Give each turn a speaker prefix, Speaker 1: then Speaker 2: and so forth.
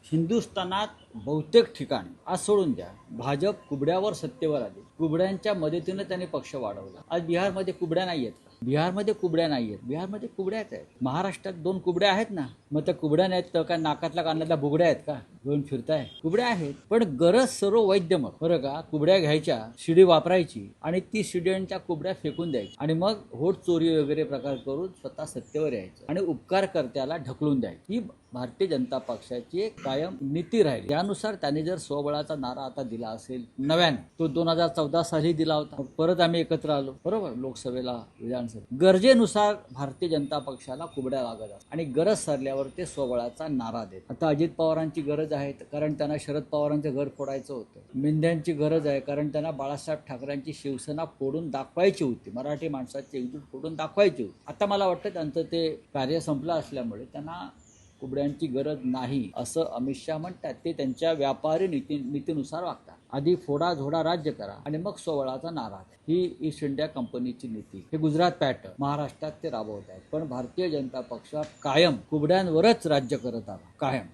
Speaker 1: हिंदुस्थानात बहुतेक ठिकाणी आज सोडून द्या, भाजप कुबड्यावर सत्तेवर आली. कुबड्यांच्या मदतीने त्यांनी पक्ष वाढवला. आज बिहारमध्ये कुबड्या नाही आहेत का? बिहारमध्ये कुबड्या नाही आहेत. बिहारमध्ये कुबड्याच आहेत. महाराष्ट्रात 2 कुबड्या आहेत ना. मग त्या कुबड्या नाहीत तर काय नाकातल्या कानातल्या बुगड्या आहेत का? घेऊन फिरताय? कुबड्या आहेत. पण गरज सर्व वैद्य मग बरं का. कुबड्या घ्यायच्या, शिडी वापरायची आणि ती शिड्यांच्या कुबड्या फेकून द्यायची आणि मग होट चोरी वगैरे प्रकार करून स्वतः सत्तेवर यायचं आणि उपकारकर्त्याला ढकलून द्यायची. ही भारतीय जनता पक्षाची एक कायम नीती राहील. त्यानुसार त्याने जर स्वबळाचा नारा आता दिला असेल नव्याने, तो 2014 साली दिला होता. परत आम्ही एकत्र आलो बरोबर लोकसभेला, विधानसभेला. गरजेनुसार भारतीय जनता पक्षाला कुबड्या लागत असतात आणि गरज सरल्यावर ते स्वबळाचा नारा देत. आता अजित पवारांची गरज आहे कारण त्यांना शरद पवारांचं घर फोडायचं होतं. मिंद्यांची गरज आहे कारण त्यांना बाळासाहेब ठाकरेंची शिवसेना फोडून दाखवायची होती. मराठी माणसाची एकजूट फोडून दाखवायची होती. आता मला वाटतं त्यांचं ते कार्य संपलं असल्यामुळे त्यांना कुबड्यांची गरज नाही असं अमित शहा म्हणतात. ते त्यांच्या व्यापारी नीतीनुसार वागतात. आधी फोडा झोडा राज्य करा आणि मग सोवळाचा नारा. ही ईस्ट इंडिया कंपनीची नीती. हे गुजरात पॅटर्न महाराष्ट्रात ते राबवत आहेत. पण भारतीय जनता पक्ष कायम कुबड्यांवरच राज्य करत आला कायम.